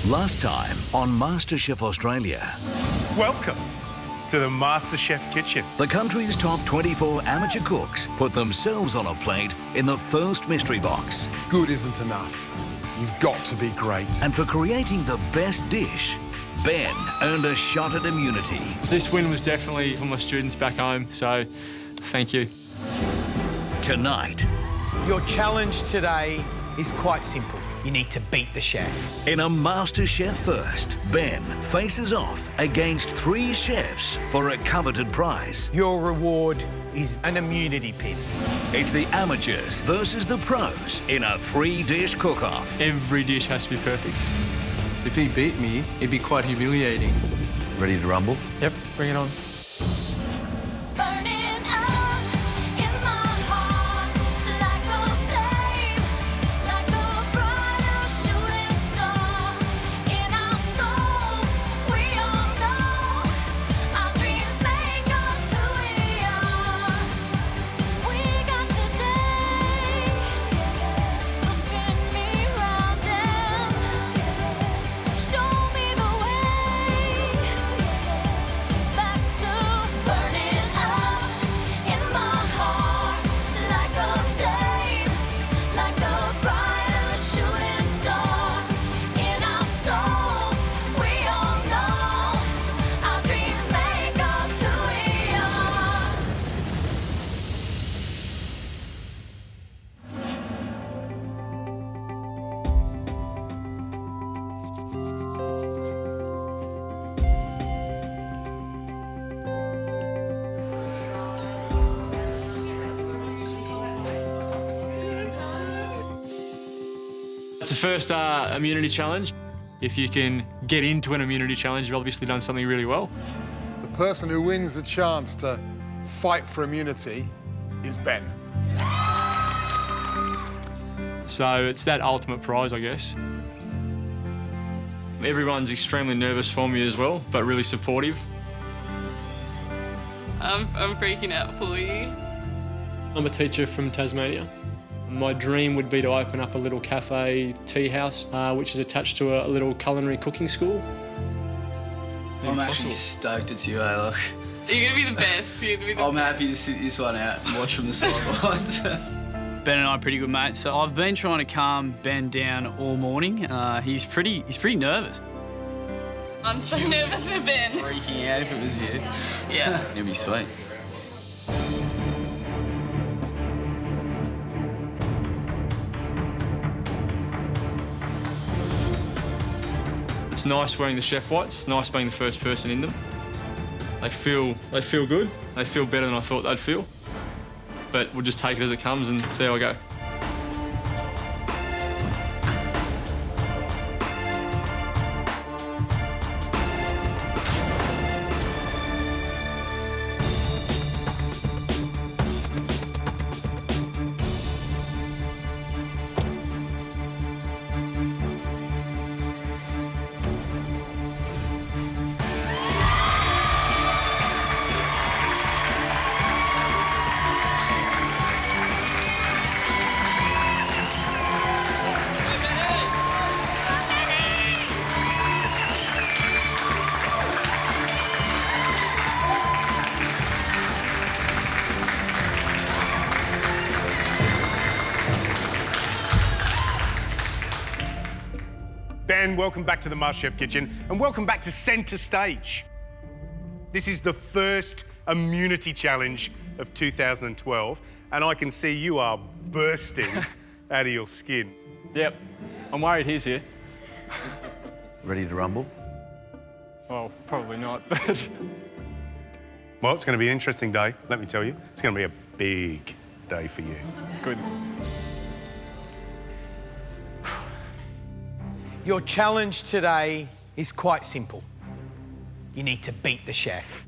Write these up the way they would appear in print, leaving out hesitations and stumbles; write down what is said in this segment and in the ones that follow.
Last time on MasterChef Australia. Welcome to the MasterChef kitchen. The country's top 24 amateur cooks put themselves on a plate in the first mystery box. Good isn't enough. You've got to be great. And for creating the best dish, Ben earned a shot at immunity. This win was definitely for my students back home, so thank you. Tonight, your challenge today is quite simple. You need to beat the chef. in a MasterChef first, Ben faces off against 3 chefs for a coveted prize. Your reward is an immunity pin. It's the amateurs versus the pros in a 3-dish cook-off. Every dish has to be perfect. If he beat me, it'd be quite humiliating. Ready to rumble? Yep, bring it on. Burning up in my heart like a flame, like a brighter shooting star. In our souls, we all know our dreams make us who we are. We got today, so spin me round and show me the way back to burning up in my heart like a flame, like a brighter shooting star. In our souls, we all know our dreams make us who we are. It's the first immunity challenge. If you can get into an immunity challenge, you've obviously done something really well. The person who wins the chance to fight for immunity is Ben. So it's that ultimate prize, I guess. Everyone's extremely nervous for me as well, but really supportive. I'm freaking out for you. I'm a teacher from Tasmania. My dream would be to open up a little cafe tea house, which is attached to a little culinary cooking school. I'm actually stoked it's you, look. You're gonna be the best. You're gonna be the I'm happy to sit this one out and watch from the sidelines. Ben and I are pretty good mates, so I've been trying to calm Ben down all morning. He's pretty nervous. I'm so nervous for Ben. Freaking out if it was you. Yeah. It'd be sweet. It's nice wearing the chef whites, nice being the first person in them. They feel good. They feel better than I thought they'd feel. But we'll just take it as it comes and see how I go. Ben, welcome back to the MasterChef kitchen and welcome back to centre stage. This is the first immunity challenge of 2012 and I can see you are bursting out of your skin. Yep, I'm worried he's here. Ready to rumble? Well, probably not, but... Well, it's going to be an interesting day, let me tell you. It's going to be a big day for you. Good. Your challenge today is quite simple. You need to beat the chef.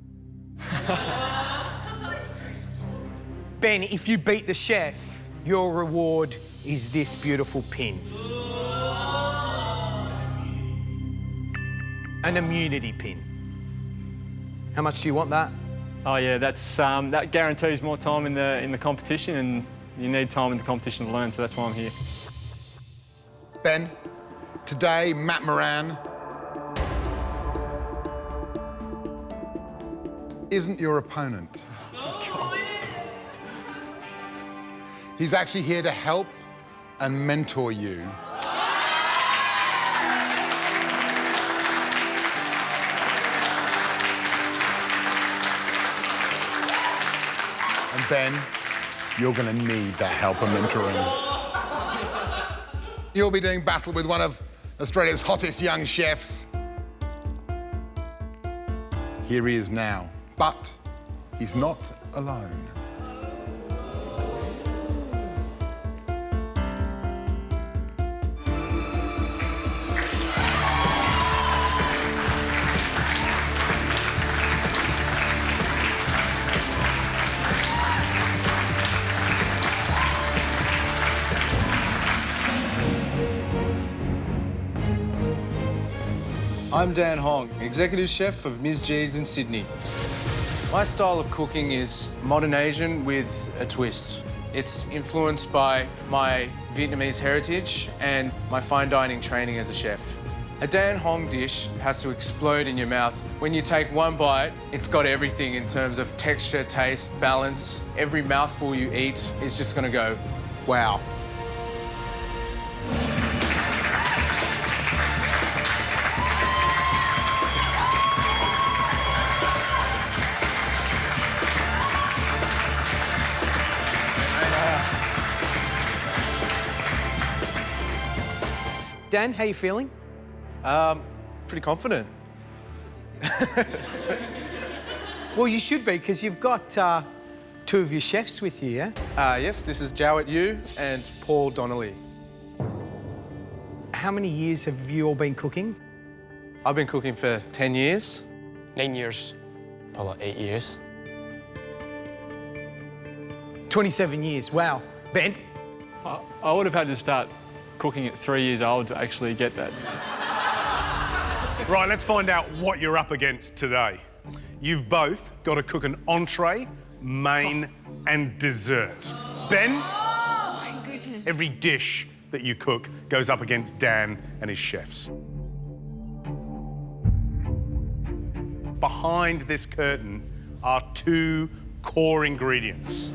Ben, if you beat the chef, your reward is this beautiful pin. An immunity pin. How much do you want that? Oh yeah, that guarantees more time in the competition, and you need time in the competition to learn, so that's why I'm here. Ben, Today, Matt Moran isn't your opponent. He's actually here to help and mentor you. And Ben, you're gonna need that help and mentoring. You'll be doing battle with one of Australia's hottest young chefs. Here he is now, but he's not alone. I'm Dan Hong, Executive Chef of Ms. G's in Sydney. My style of cooking is modern Asian with a twist. It's influenced by my Vietnamese heritage and my fine dining training as a chef. A Dan Hong dish has to explode in your mouth. When you take one bite, it's got everything in terms of texture, taste, balance. Every mouthful you eat is just gonna go, wow. Dan, how you feeling? Pretty confident. Well, you should be, because you've got two of your chefs with you, yeah? Yes, this is Jowett Yu and Paul Donnelly. How many years have you all been cooking? I've been cooking for 10 years. 9 years, probably 8 years. 27 years, wow. Ben? I would have had to start cooking at 3 years old to actually get that. Right, let's find out what you're up against today. You've both got to cook an entree, main, and dessert. Ben? Oh, my goodness. Every dish that you cook goes up against Dan and his chefs. Behind this curtain are two core ingredients,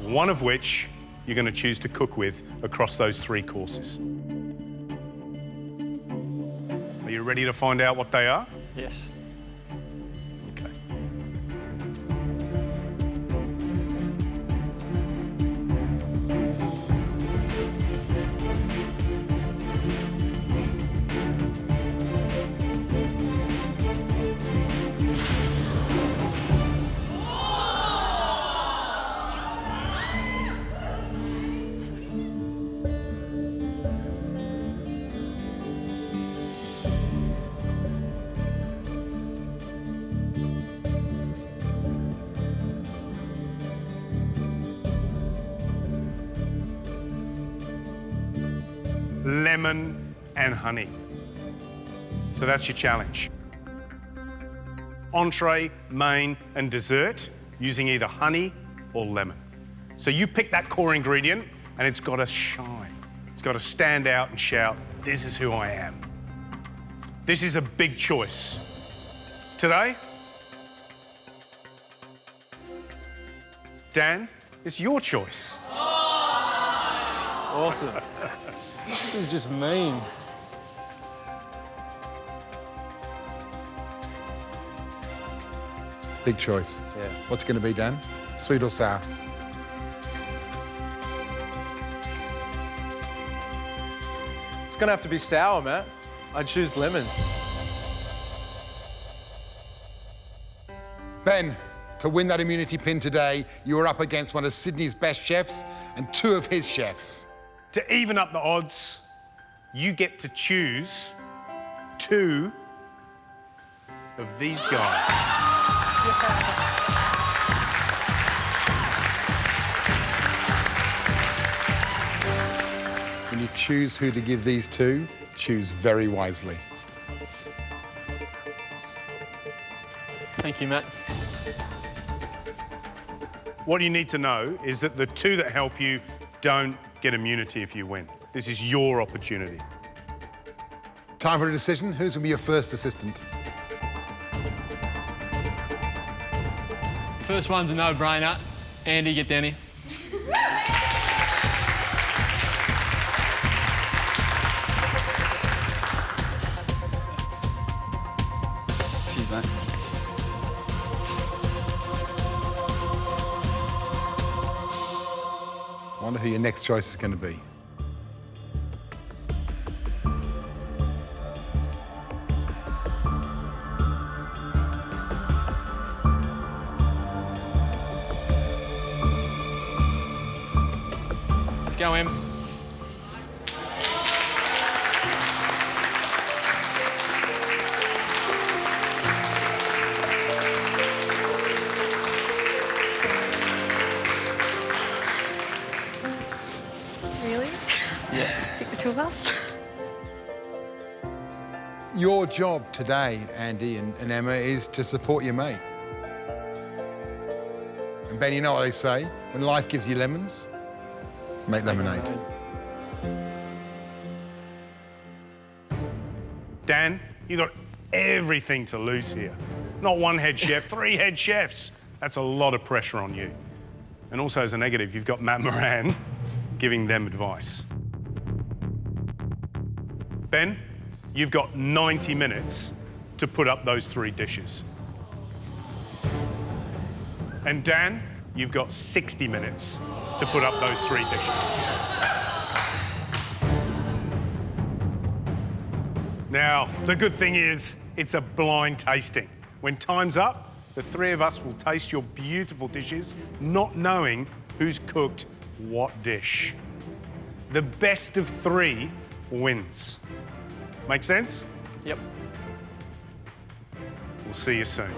one of which you're going to choose to cook with across those three courses. Are you ready to find out what they are? Yes. Okay. Lemon and honey. So that's your challenge. Entree, main, and dessert using either honey or lemon. So you pick that core ingredient and it's got to shine. It's got to stand out and shout, this is who I am. This is a big choice. Today, Dan, it's your choice. Awesome. This is just mean. Big choice. Yeah. What's it going to be, Dan? Sweet or sour? It's gonna have to be sour, Matt. I'd choose lemons. Ben, to win that immunity pin today, you are up against one of Sydney's best chefs and two of his chefs. To even up the odds, you get to choose two of these guys. When you choose who to give these to, choose very wisely. Thank you, Matt. What you need to know is that the two that help you don't get immunity if you win. This is your opportunity. Time for a decision. Who's going to be your first assistant? First one's a no-brainer. Andy, get down here. Cheers, mate. I wonder who your next choice is going to be. Let's go, Em. Really? Yeah. Pick the two of us? Your job today, Andy and Emma, is to support your mate. And Ben, you know what they say? When life gives you lemons, make lemonade. Dan, you got everything to lose here. Not one head chef, 3 head chefs. That's a lot of pressure on you. And also as a negative, you've got Matt Moran giving them advice. Ben, you've got 90 minutes to put up those 3 dishes. And Dan, you've got 60 minutes to put up those 3 dishes. Now, the good thing is, it's a blind tasting. When time's up, the 3 of us will taste your beautiful dishes, not knowing who's cooked what dish. The best of 3 wins. Make sense? Yep. We'll see you soon.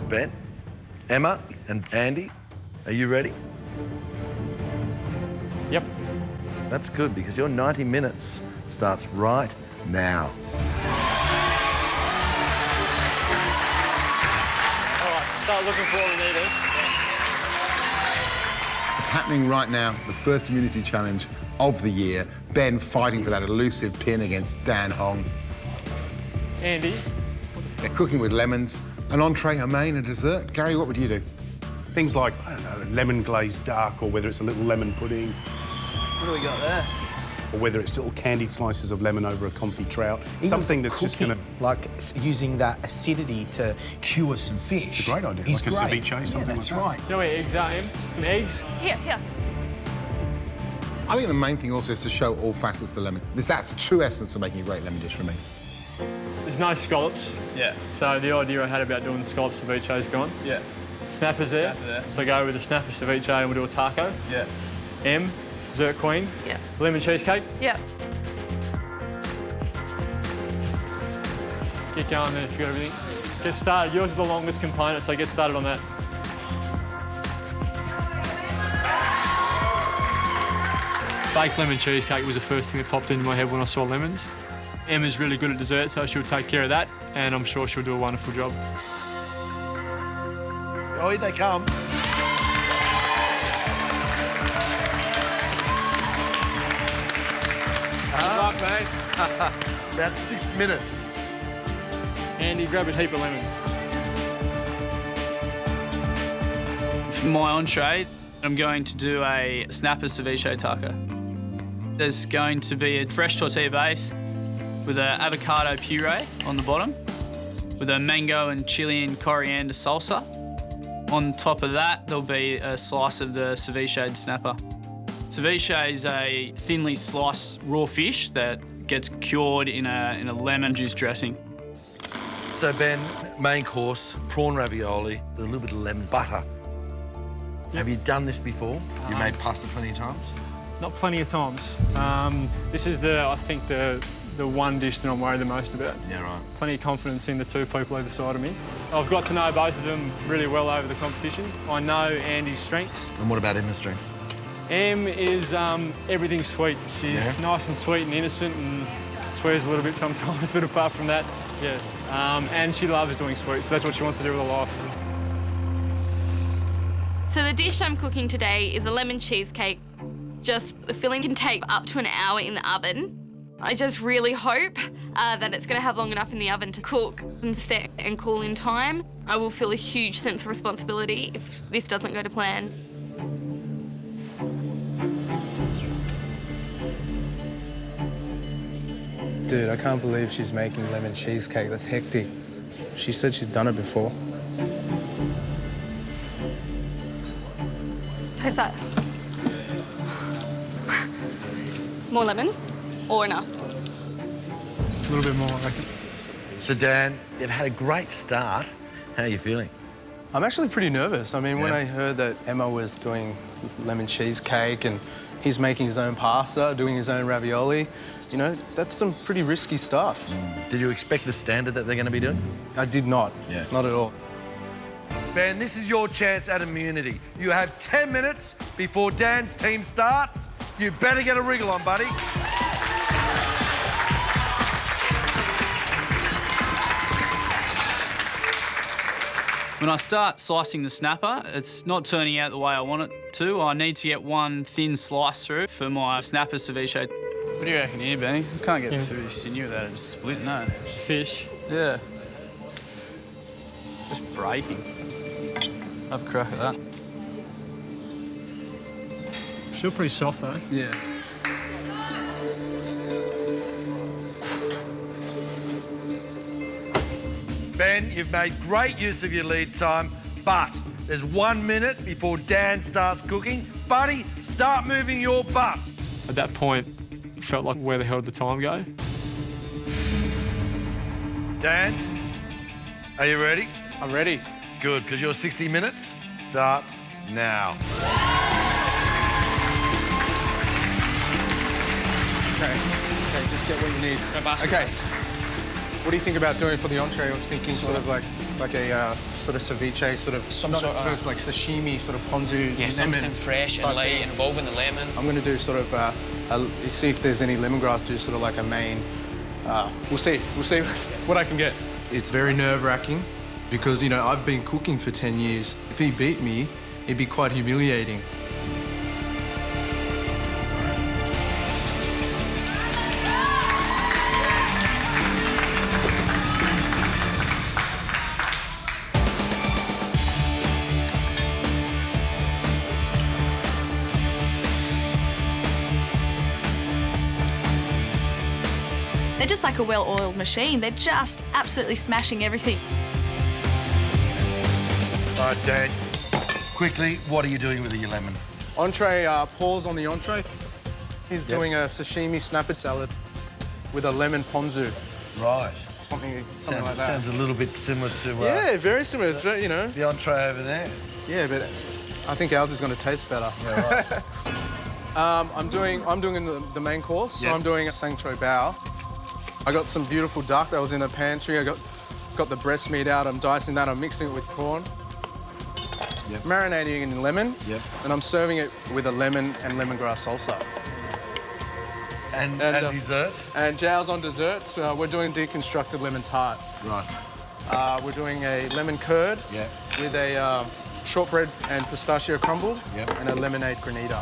Ben, Emma, and Andy, are you ready? Yep. That's good because your 90 minutes starts right now. All right, start looking for what we need, It's happening right now, the first immunity challenge of the year. Ben fighting for that elusive pin against Dan Hong. Andy. They're cooking with lemons, an entree, a main, a dessert. Gary, what would you do? Things like, I don't know, lemon glazed duck, or whether it's a little lemon pudding, What do we got there? or whether it's little candied slices of lemon over a confit trout. Something that's just going to... Like using that acidity to cure some fish. It's a great idea, Is like a great. ceviche, something yeah, that's like that. right. So where eggs are, Em? Some eggs? Here. I think the main thing also is to show all facets of the lemon. That's the true essence of making a great lemon dish for me. There's no scallops. Yeah. So the idea I had about doing the scallop ceviche is gone. Yeah. Snappers there. Snapper there. So go with the snapper ceviche and we'll do a taco. Yeah. M, dessert queen. Yeah. Lemon cheesecake. Yeah. Get going then if you've got everything. Get started. Yours is the longest component, so get started on that. Baked lemon cheesecake was the first thing that popped into my head when I saw lemons. Emma's really good at dessert, so she'll take care of that, and I'm sure she'll do a wonderful job. Oh, here they come. Good luck, mate. About 6 minutes. Andy, grab a heap of lemons. For my entree, I'm going to do a snapper ceviche taco. There's going to be a fresh tortilla base with an avocado puree on the bottom, with a mango and chili and coriander salsa. On top of that, there'll be a slice of the ceviche snapper. Ceviche is a thinly sliced raw fish that gets cured in a lemon juice dressing. So, Ben, main course, prawn ravioli, with a little bit of lemon butter. Have you done this before? You made pasta plenty of times? Not plenty of times. This is I think the one dish that I'm worried the most about. Yeah, right. Plenty of confidence in the 2 people either side of me. I've got to know both of them really well over the competition. I know Andy's strengths. And what about Emma's strengths? Em is everything sweet. She's nice and sweet and innocent and swears a little bit sometimes, but apart from that, yeah. And she loves doing sweets. That's what she wants to do with her life. So the dish I'm cooking today is a lemon cheesecake. Just the filling can take up to an hour in the oven. I just really hope that it's going to have long enough in the oven to cook and set and cool in time. I will feel a huge sense of responsibility if this doesn't go to plan. Dude, I can't believe she's making lemon cheesecake. That's hectic. She said she's done it before. Taste that. More lemon or enough? A little bit more, I reckon. So, Dan, you've had a great start. How are you feeling? I'm actually pretty nervous. I mean, when I heard that Emma was doing lemon cheesecake and he's making his own pasta, doing his own ravioli, you know, that's some pretty risky stuff. Did you expect the standard that they're going to be doing? I did not. Yeah. Not at all. Ben, this is your chance at immunity. You have 10 minutes before Dan's team starts. You better get a wriggle on, buddy. When I start slicing the snapper, it's not turning out the way I want it to. I need to get one thin slice through for my snapper ceviche. What do you reckon here, Benny? I can't get through this sinew without it just splitting, no. Fish? Yeah. Just breaking. Have a crack at that. Still pretty soft, though. Yeah. Ben, you've made great use of your lead time, but there's 1 minute before Dan starts cooking. Buddy, start moving your butt. At that point, it felt like, where the hell did the time go? Dan, are you ready? I'm ready. Good, because your 60 minutes starts now. Okay, just get what you need. Okay. What do you think about doing for the entree? I was thinking sort of like a sort of ceviche, sort of Some sort of like sashimi, sort of ponzu. Yeah, something lemon fresh and type light, thing. involving the lemon. I'm going to do sort of see if there's any lemongrass. Do sort of like a main. We'll see. We'll see what I can get. It's very nerve-wracking because, you know, I've been cooking for 10 years. If he beat me, it'd be quite humiliating. They're just like a well-oiled machine. They're just absolutely smashing everything. All right, Dan, quickly, what are you doing with your lemon? Entree, Paul's on the entree. He's doing a sashimi snapper salad with a lemon ponzu. Right. Something like that. Sounds a little bit similar to... yeah, very similar. It's very, you know. The entree over there. Yeah, but I think ours is going to taste better. Yeah, right. I'm doing the main course, so I'm doing a sang choy bao. I got some beautiful duck that was in the pantry. I got the breast meat out. I'm dicing that. I'm mixing it with prawn. Marinating it in lemon. And I'm serving it with a lemon and lemongrass salsa. And dessert? And Jao's on desserts. We're doing deconstructed lemon tart. Right. We're doing a lemon curd with a shortbread and pistachio crumble and a lemonade granita.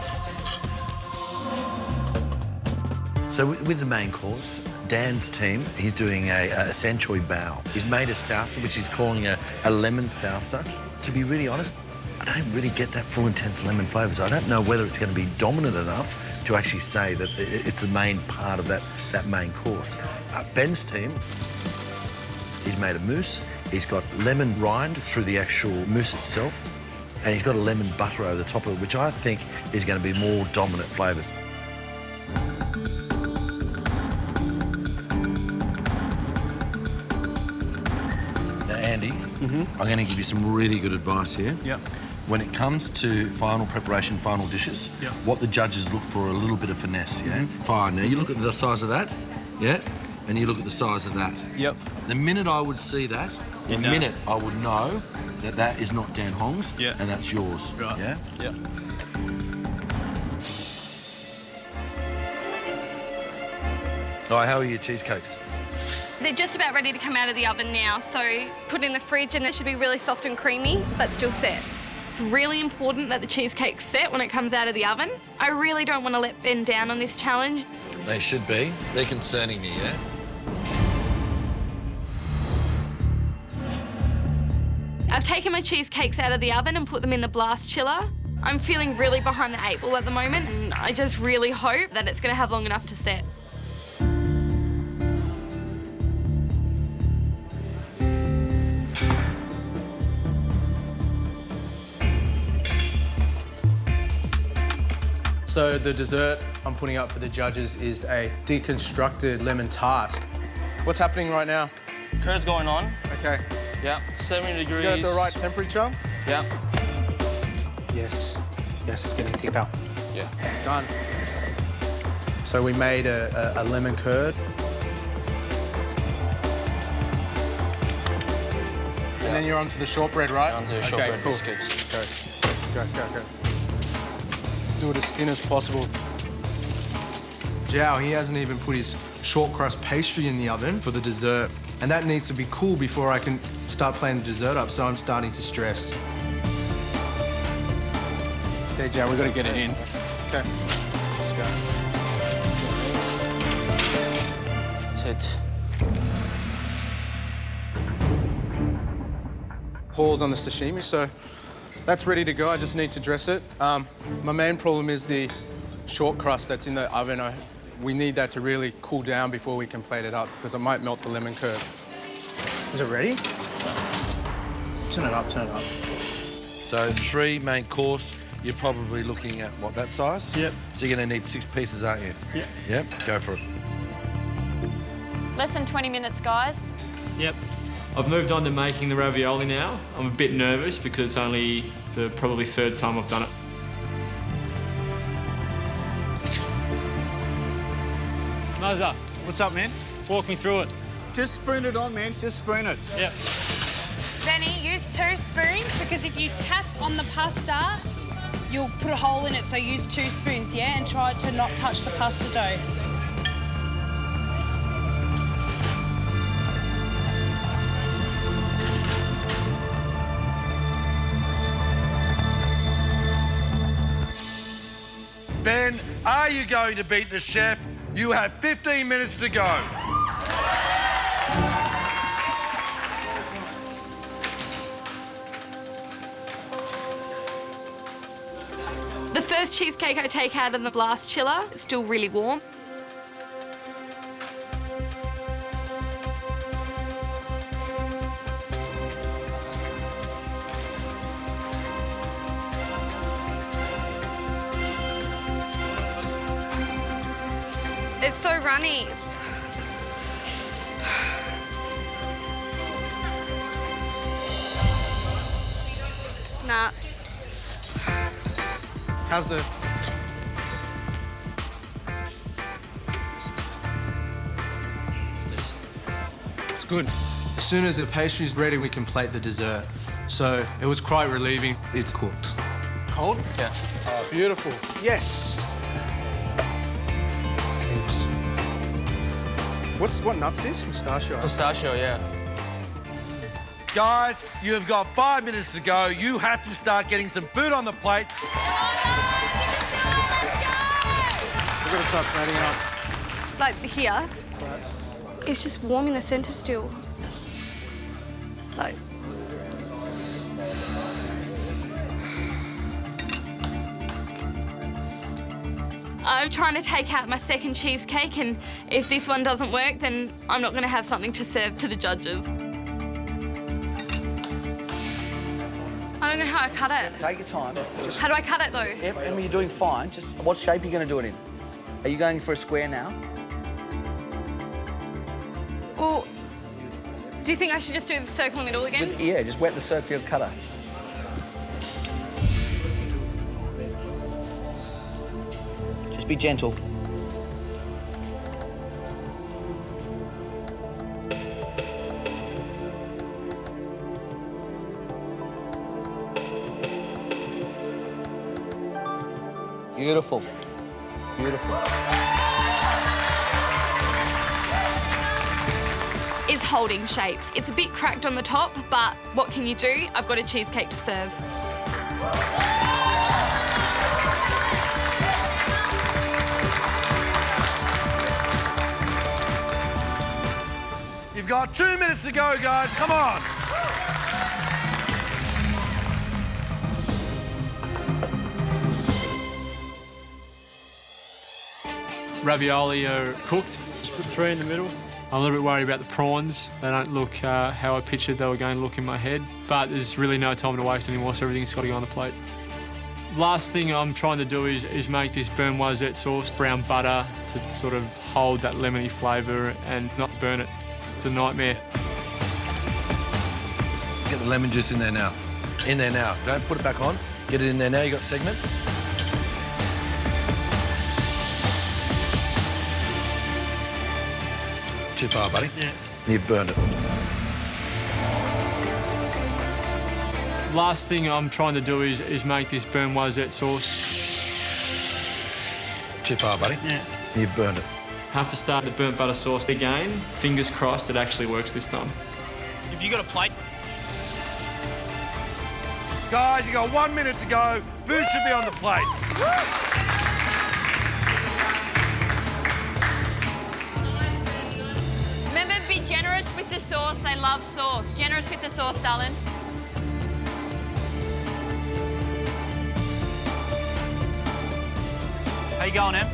So with the main course, Dan's team, he's doing a san choy bao. He's made a salsa, which he's calling a lemon salsa. To be really honest, I don't really get that full, intense lemon flavour. So I don't know whether it's going to be dominant enough to actually say that it's the main part of that main course. Ben's team, he's made a mousse. He's got lemon rind through the actual mousse itself, and he's got a lemon butter over the top of it, which I think is going to be more dominant flavours. Andy, I'm going to give you some really good advice here. When it comes to final preparation, final dishes, what the judges look for are a little bit of finesse, Fine. Now, you look at the size of that, and you look at the size of that. The minute I would see that, the minute I would know that that is not Dan Hong's, and that's yours, yeah? All right, how are your cheesecakes? They're just about ready to come out of the oven now, so put in the fridge and they should be really soft and creamy, but still set. It's really important that the cheesecake's set when it comes out of the oven. I really don't want to let Ben down on this challenge. They should be. They're concerning me, yeah? I've taken my cheesecakes out of the oven and put them in the blast chiller. I'm feeling really behind the 8 ball at the moment, and I just really hope that it's going to have long enough to set. So the dessert I'm putting up for the judges is a deconstructed lemon tart. What's happening right now? Curds going on. Okay. Yeah, 70 degrees. You got it at the right temperature? Yeah. Yes. Yes, it's getting thicker. Yeah. It's done. So we made a lemon curd. And then you're onto the shortbread, right? Onto the shortbread biscuits. Go. Do it as thin as possible. Jow, he hasn't even put his short crust pastry in the oven for the dessert. And that needs to be cool before I can start playing the dessert up, so I'm starting to stress. Okay, Jow, we've got to get it in. Okay, let's go. That's it. Pause on the sashimi, so that's ready to go. I just need to dress it. My main problem is the short crust that's in the oven. We need that to really cool down before we can plate it up, because I might melt the lemon curd. Is it ready? Turn it up, turn it up. So 3 main course, you're probably looking at, what, that size? Yep. So you're going to need 6 pieces, aren't you? Yep. Yep, go for it. Less than 20 minutes, guys. Yep. I've moved on to making the ravioli now. I'm a bit nervous because it's only the probably 3rd time I've done it. Moza, What's up, man? walk me through it. Just spoon it on, man. Just spoon it. Yep. Benny, use 2 spoons because if you tap on the pasta, you'll put a hole in it. So use 2 spoons, yeah? And try to not touch the pasta dough. Ben, are you going to beat the chef? You have 15 minutes to go. The first cheesecake I take out of the blast chiller, it's still really warm. It's so runny. Nah. How's the... It's good. As soon as the pastry's ready, we can plate the dessert. So it was quite relieving. It's cooked. Cold? Yeah. Oh, beautiful. Yes. What nuts is? Pistachio. Pistachio, yeah. Guys, you have got 5 minutes to go. You have to start getting some food on the plate. We've got to start plating up. Like here, it's just warm in the centre still. Like. I'm trying to take out my second cheesecake, and if this one doesn't work, then I'm not going to have something to serve to the judges. I don't know how I cut it. Take your time. How do I cut it, though? Emma, you're doing fine. Just what shape are you going to do it in? Are you going for a square now? Well, do you think I should just do the circle middle again? Yeah, just wet the circular cutter. Just be gentle. Beautiful. Beautiful. is holding shapes. It's a bit cracked on the top, but what can you do? I've got a cheesecake to serve. You've got 2 minutes to go, guys. Come on. Ravioli are cooked. Just put 3 in the middle. I'm a little bit worried about the prawns. They don't look how I pictured they were going to look in my head. But there's really no time to waste anymore, so everything's got to go on the plate. Last thing I'm trying to do is make this burn noisette sauce, brown butter, to sort of hold that lemony flavour and not burn it. It's a nightmare. Get the lemon juice in there now. In there now. Don't put it back on. Get it in there now. You got segments. Too far, buddy. Yeah. You've burned it. Last thing I'm trying to do is make this burn noisette sauce. Too far, buddy. Yeah. You've burned it. Have to start the burnt butter sauce again. Fingers crossed it actually works this time. If you got a plate, Guys, you got 1 minute to go. Food should be on the plate. Remember, be generous with the sauce. They love sauce. Generous with the sauce, darling. how you going, Em?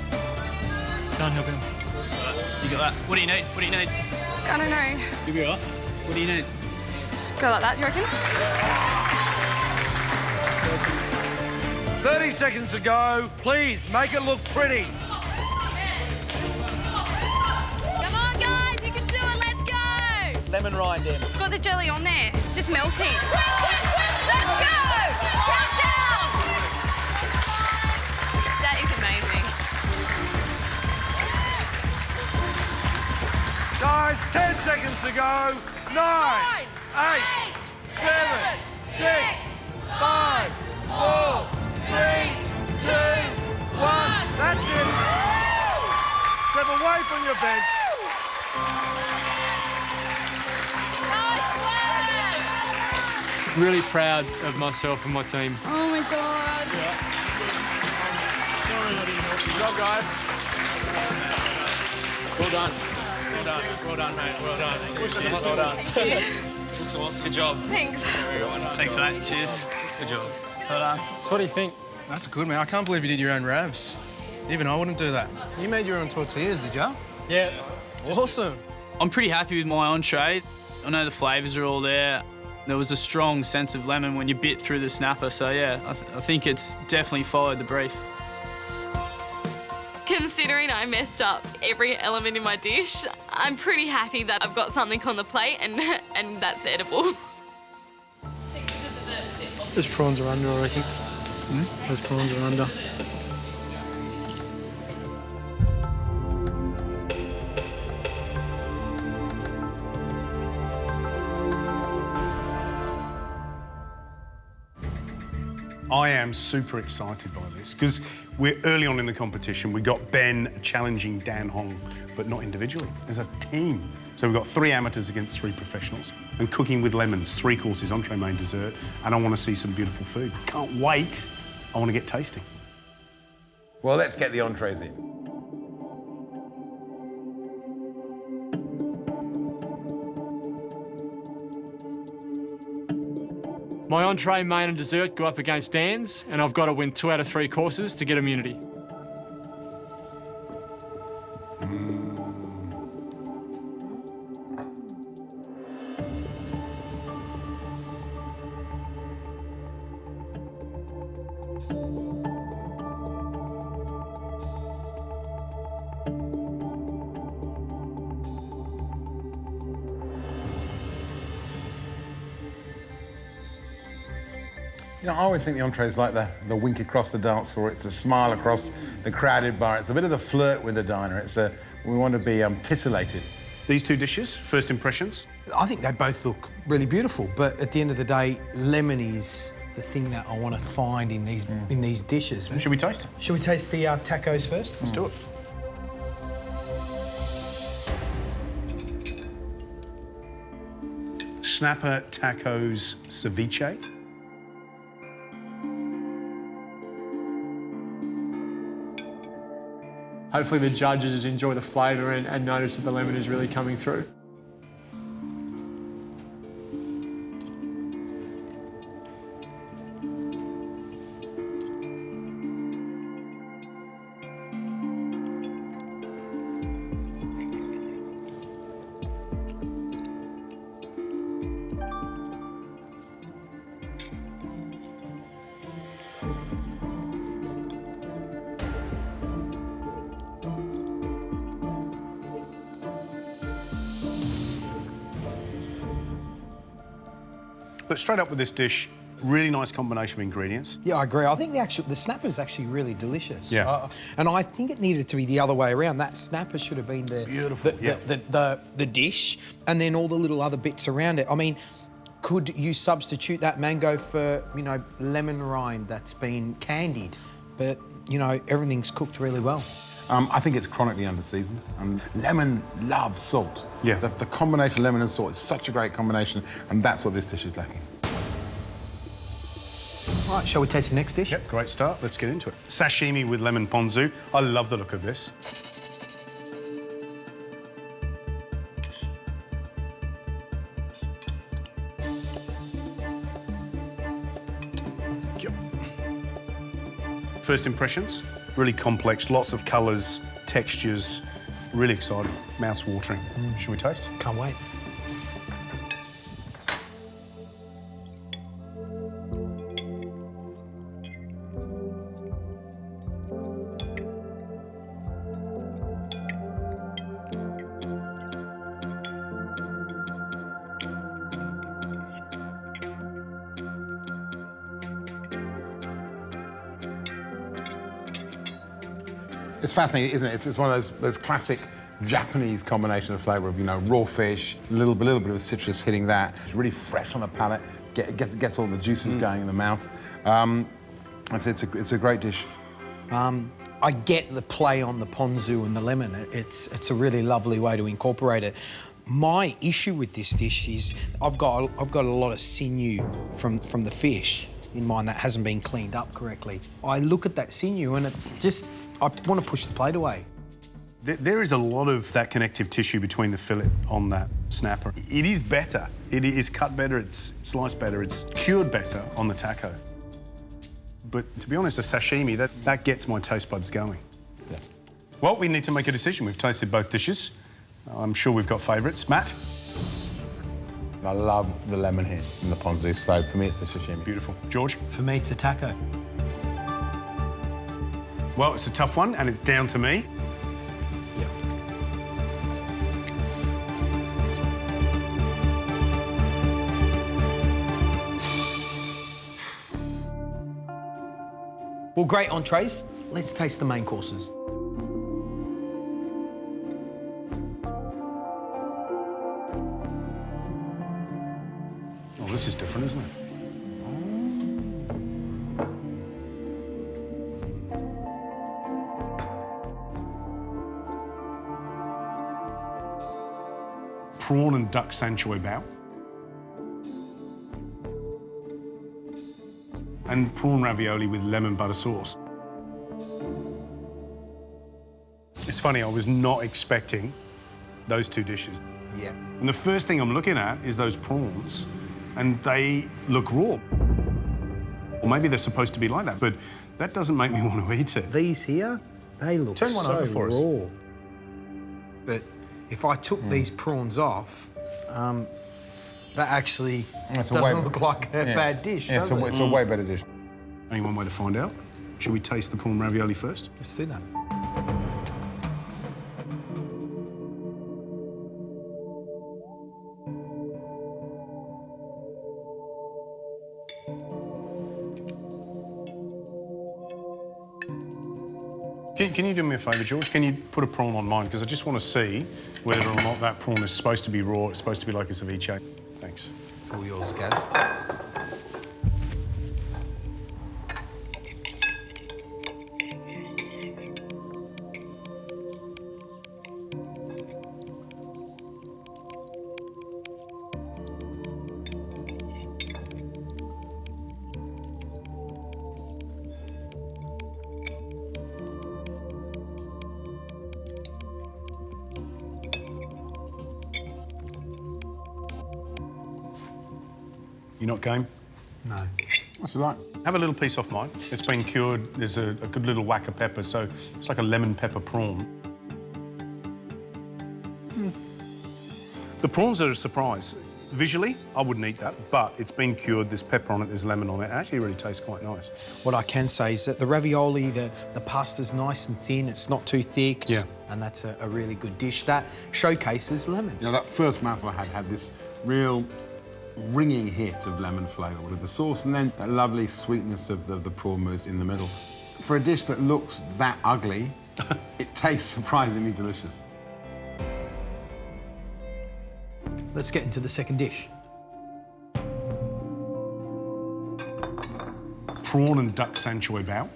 Can't help him. You got that? What do you need? What do you need? I don't know. You'll be all right. What do you need? Go like that, you reckon? 30 seconds to go. Please, make it look pretty. Come on, guys, you can do it. Let's go. Lemon rind, Em. Got the jelly on there. It's just melting. Let's go! Countdown! That is amazing. Guys, 10 seconds to go. 9, 8, 7, 6, 5, 4, 3, 2, 1. That's it. Step away from your bench. Really proud of myself and my team. Oh my God. Good job, guys. Well done. Well done. Well done, mate. Well done. Cheers. Well done. Good job. Thanks. Thanks, mate. Cheers. Good job. Well done. So what do you think? That's good, man. I can't believe you did your own ravs. Even I wouldn't do that. You made your own tortillas, did you? Yeah. Awesome. I'm pretty happy with my entree. I know the flavours are all there. There was a strong sense of lemon when you bit through the snapper, so yeah, I think it's definitely followed the brief. Considering I messed up every element in my dish, I'm pretty happy that I've got something on the plate and that's edible. Those prawns are under, I reckon. Those prawns are under. I am super excited by this because we're early on in the competition. We got Ben challenging Dan Hong, but not individually, as a team. So we've got 3 amateurs against 3 professionals. And cooking with lemons, 3 courses, entree, main, dessert. And I want to see some beautiful food. Can't wait. I want to get tasting. Well, let's get the entrees in. My entree, main and dessert go up against Dan's, and I've got to win 2 out of 3 courses to get immunity. You know, I always think the entree is like the wink across the dance floor. It's the smile across the crowded bar. It's a bit of the flirt with the diner. We want to be titillated. These 2 dishes, first impressions? I think they both look really beautiful, but at the end of the day, lemon is the thing that I want to find in these dishes. Should we taste? Should we taste the tacos first? Let's do it. snapper tacos ceviche. Hopefully the judges enjoy the flavour and notice that the lemon is really coming through. But straight up with this dish, really nice combination of ingredients. Yeah, I agree. I think the snapper's actually really delicious. Yeah. And I think it needed to be the other way around. That snapper should have been the dish, and then all the little other bits around it. I mean, could you substitute that mango for, you know, lemon rind that's been candied? But, you know, everything's cooked really well. I think it's chronically under-seasoned. Lemon loves salt. Yeah. The combination of lemon and salt is such a great combination, and that's what this dish is lacking. All right, shall we taste the next dish? Yep, great start. Let's get into it. Sashimi with lemon ponzu. I love the look of this. Yep. First impressions, really complex, lots of colours, textures, really exciting, mouth-watering. Should we taste? Can't wait. It's fascinating, isn't it? It's one of those classic Japanese combination of flavour of, you know, raw fish, a little bit of citrus hitting that. It's really fresh on the palate, gets all the juices going in the mouth. It's a great dish. I get the play on the ponzu and the lemon. It's a really lovely way to incorporate it. My issue with this dish is I've got a lot of sinew from the fish in mine that hasn't been cleaned up correctly. I look at that sinew and I want to push the plate away. There is a lot of that connective tissue between the fillet on that snapper. It is better. It is cut better, it's sliced better, it's cured better on the taco. But to be honest, a sashimi, that gets my taste buds going. Yeah. Well, we need to make a decision. We've tasted both dishes. I'm sure we've got favourites. Matt? I love the lemon here in the ponzu, so for me it's the sashimi. Beautiful. George? For me, it's a taco. Well, it's a tough one, and it's down to me. Yeah. Well, great entrees. Let's taste the main courses. Oh, this is different, isn't it? Prawn and duck sanchoy bao. And prawn ravioli with lemon butter sauce. It's funny, I was not expecting those two dishes. Yeah. And the first thing I'm looking at is those prawns, and they look raw. Or maybe they're supposed to be like that, but that doesn't make me want to eat it. These here, they look Turn one so over for us. raw. But if I took these prawns off, that actually doesn't look like a bad dish, does it? It's a way better dish. Only one way to find out. Should we taste the prawn ravioli first? Let's do that. Can you do me a favour, George? Can you put a prawn on mine? Because I just want to see whether or not that prawn is supposed to be raw, it's supposed to be like a ceviche. Thanks. It's all yours, Gaz. You're not game? No. What's it like? Have a little piece off mine. It's been cured. There's a good little whack of pepper, so it's like a lemon pepper prawn. The prawns are a surprise. Visually, I wouldn't eat that, but it's been cured, there's pepper on it, there's lemon on it. It actually really tastes quite nice. What I can say is that the ravioli, the pasta's nice and thin, it's not too thick. Yeah. And that's a really good dish. That showcases lemon. You know, that first mouthful I had this real ringing hit of lemon flavour with the sauce, and then that lovely sweetness of the prawn mousse in the middle. For a dish that looks that ugly, it tastes surprisingly delicious. Let's get into the second dish. Prawn and duck sanctuary bao.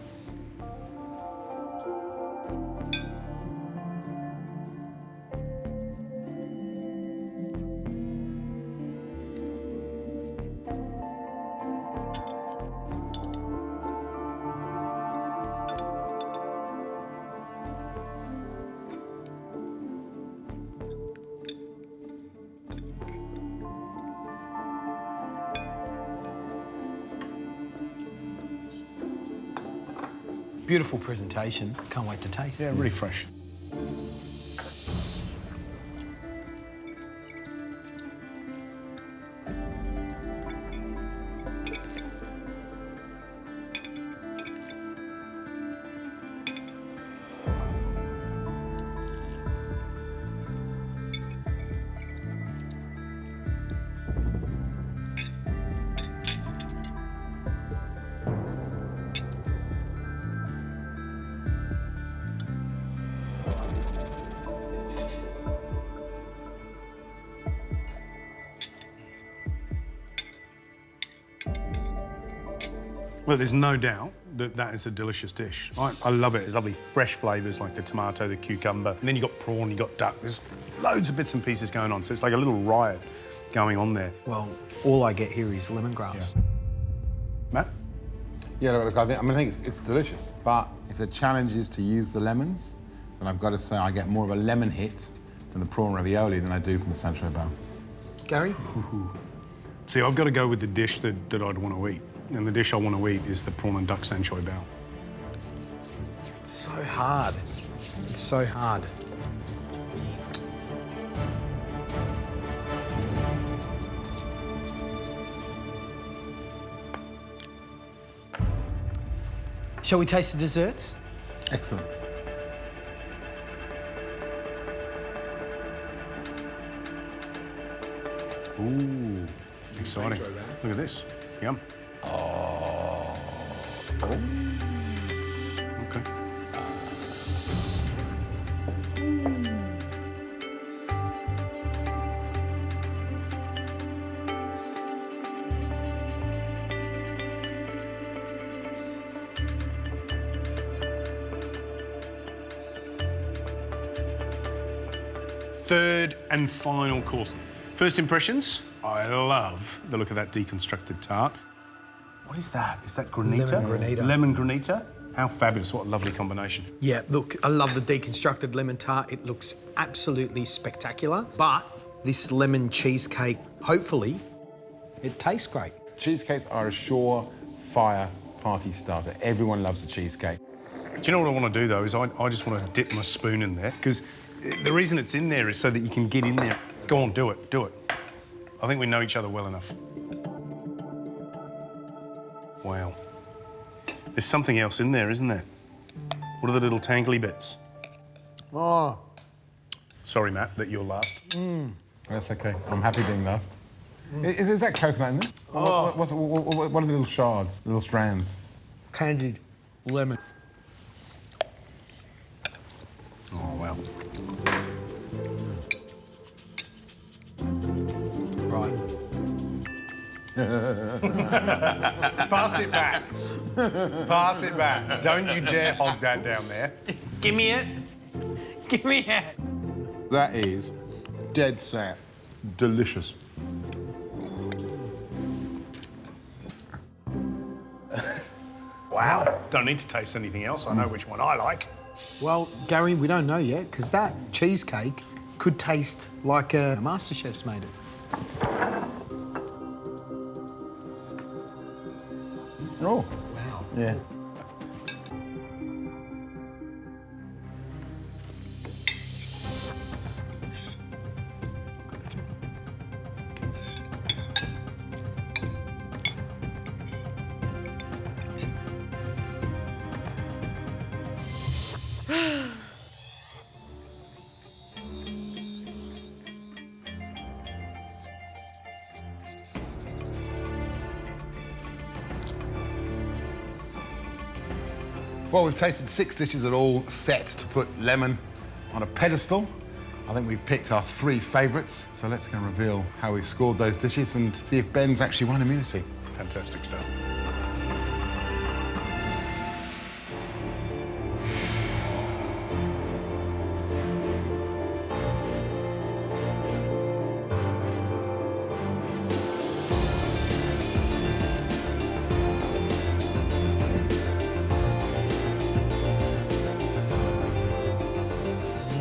Beautiful presentation. Can't wait to taste. Yeah, really fresh. Well, there's no doubt that that is a delicious dish. I love it. There's lovely fresh flavours like the tomato, the cucumber, and then you've got prawn, you've got duck. There's loads of bits and pieces going on, so it's like a little riot going on there. Well, all I get here is lemongrass. Yeah. Matt? Yeah, look, I think it's delicious, but if the challenge is to use the lemons, then I've got to say I get more of a lemon hit from the prawn ravioli than I do from the sanctuary bao. Gary? See, I've got to go with the dish that I'd want to eat. And the dish I want to eat is the prawn and duck sanctuary bao. So hard. It's so hard. Shall we taste the desserts? Excellent. Ooh, exciting. Look at this. Yum. Oh. Okay. Third and final course. First impressions, I love the look of that deconstructed tart. What is that? Is that granita? Lemon granita. Lemon granita? How fabulous, what a lovely combination. Yeah, look, I love the deconstructed lemon tart. It looks absolutely spectacular. But this lemon cheesecake, hopefully, it tastes great. Cheesecakes are a surefire party starter. Everyone loves a cheesecake. Do you know what I want to do, though, is I just want to dip my spoon in there, because the reason it's in there is so that you can get in there. Go on, do it, do it. I think we know each other well enough. Wow. There's something else in there, isn't there? What are the little tangly bits? Oh. Sorry, Matt, that you're last. That's okay. I'm happy being last. Is that coconut in there? Oh. What are the little shards, little strands? Candied lemon. Oh, wow. Right. Pass it back. Pass it back. Don't you dare hog that down there. Give me it. Give me it. That is dead set delicious. Wow. Don't need to taste anything else. I know which one I like. Well, Gary, we don't know yet, because that cheesecake could taste like a MasterChef's made it. Oh. Wow. Yeah. Well, we've tasted 6 dishes that are all set to put lemon on a pedestal. I think we've picked our 3 favourites. So let's go and reveal how we've scored those dishes and see if Ben's actually won immunity. Fantastic stuff.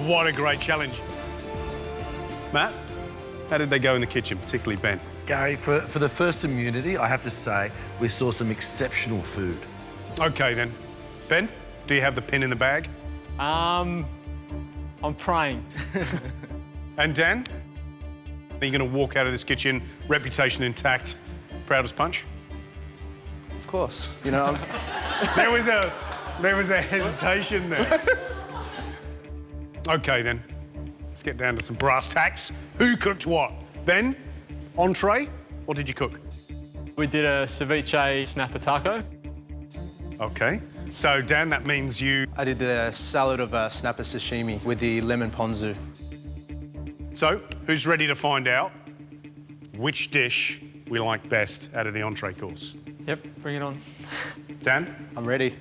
What a great challenge. Matt, how did they go in the kitchen, particularly Ben? Gary, for the first immunity, I have to say, we saw some exceptional food. OK, then. Ben, do you have the pin in the bag? I'm praying. And Dan, are you going to walk out of this kitchen, reputation intact, proud as punch? Of course. You know, There was a hesitation there. OK, then. Let's get down to some brass tacks. Who cooked what? Ben, entree, what did you cook? We did a ceviche snapper taco. OK. So, Dan, that means you... I did the salad of snapper sashimi with the lemon ponzu. So, who's ready to find out which dish we like best out of the entree course? Yep, bring it on. Dan? I'm ready.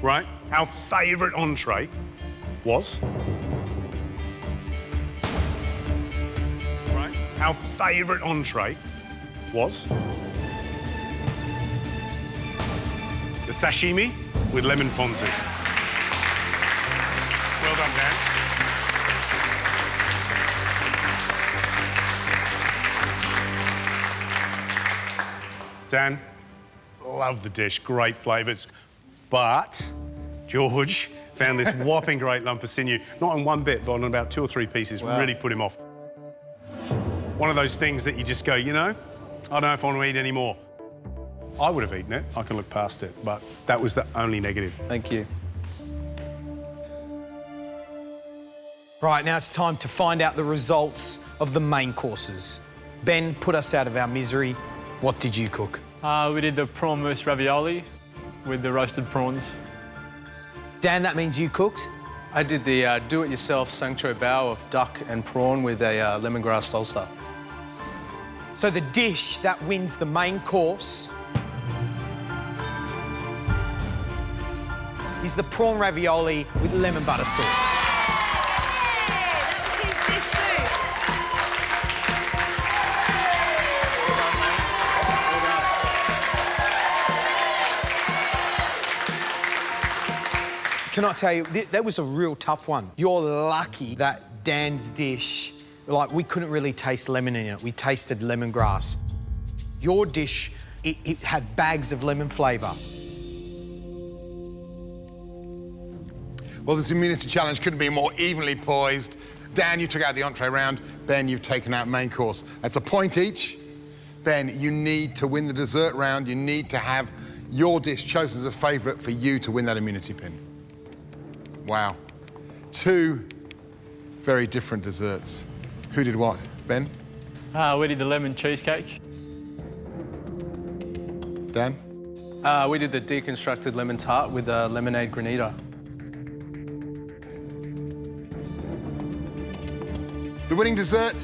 Right. Our favourite entree was... Right. Our favourite entree was... the sashimi with lemon ponzu. Well done, Dan. Dan, love the dish, great flavours. But George found this whopping great lump of sinew, not on one bit, but on about 2 or 3 pieces, Wow. really put him off. One of those things that you just go, you know, I don't know if I want to eat any more. I would have eaten it, I can look past it, but that was the only negative. Thank you. Right, now it's time to find out the results of the main courses. Ben, put us out of our misery. What did you cook? We did the prawn ravioli with the roasted prawns. Dan, that means you cooked? I did the do-it-yourself sancho bao of duck and prawn with a lemongrass salsa. So the dish that wins the main course is the prawn ravioli with lemon butter sauce. That was his dish too. Can I tell you, that was a real tough one. You're lucky that Dan's dish, like, we couldn't really taste lemon in it. We tasted lemongrass. Your dish, it had bags of lemon flavour. Well, this immunity challenge couldn't be more evenly poised. Dan, you took out the entree round. Ben, you've taken out main course. That's a point each. Ben, you need to win the dessert round. You need to have your dish chosen as a favourite for you to win that immunity pin. Wow. 2 very different desserts. Who did what? Ben? We did the lemon cheesecake. Dan? We did the deconstructed lemon tart with a lemonade granita. The winning dessert?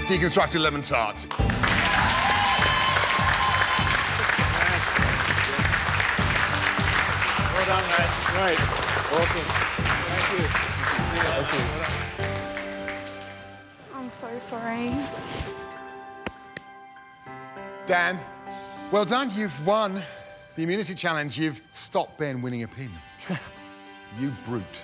Deconstructed lemon tart. Well done, mate. Great. Awesome. Thank you. Thank you. I'm so sorry. Dan, well done. You've won the immunity challenge. You've stopped Ben winning a pin. You brute.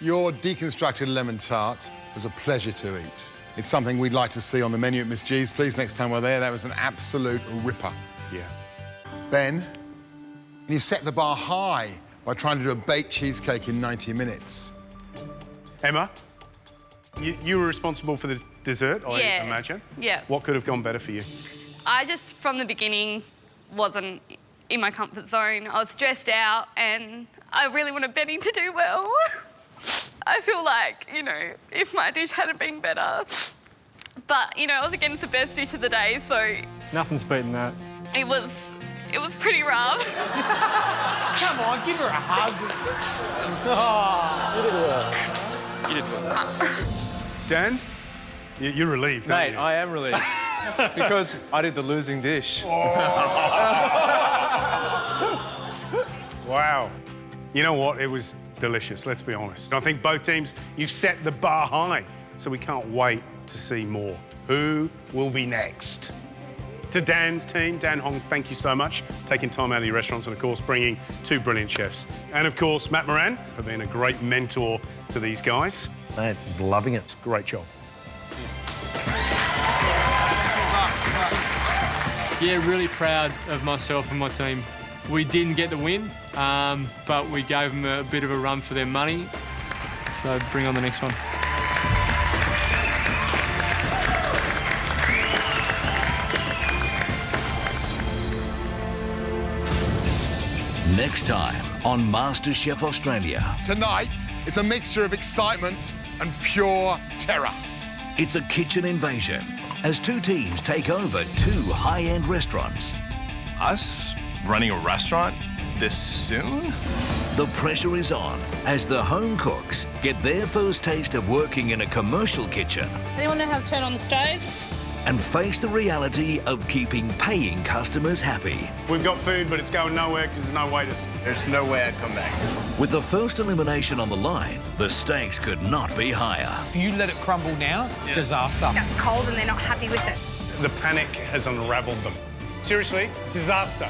Your deconstructed lemon tart was a pleasure to eat. It's something we'd like to see on the menu at Miss G's, please, next time we're there. That was an absolute ripper. Yeah. Ben, you set the bar high by trying to do a baked cheesecake in 90 minutes. Emma, you were responsible for the dessert, I imagine. Yeah. What could have gone better for you? I just, from the beginning, wasn't in my comfort zone. I was stressed out and I really wanted Benny to do well. I feel like, you know, if my dish hadn't been better. But, you know, I was against the best dish of the day, so... Nothing's beating that. It was pretty rough. Come on, give her a hug. You did well. Dan, you're relieved, aren't Mate, you? I am relieved. Because I did the losing dish. Wow. You know what? It was delicious, let's be honest. I think both teams, you've set the bar high, so we can't wait to see more. Who will be next? To Dan's team, Dan Hong, thank you so much for taking time out of your restaurants and, of course, bringing two brilliant chefs. And, of course, Matt Moran for being a great mentor to these guys. Mate, loving it. Great job. Yeah, really proud of myself and my team. We didn't get the win, but we gave them a bit of a run for their money. So bring on the next one. Next time on MasterChef Australia. Tonight, it's a mixture of excitement and pure terror. It's a kitchen invasion as two teams take over two high-end restaurants. Us running a restaurant this soon? The pressure is on as the home cooks get their first taste of working in a commercial kitchen Anyone know how to turn on the stoves? and face the reality of keeping paying customers happy. We've got food, but it's going nowhere because there's no waiters. There's no way I'd come back. With the first elimination on the line, the stakes could not be higher. If you let it crumble now, disaster. That's cold and they're not happy with it. The panic has unraveled them. Seriously, disaster.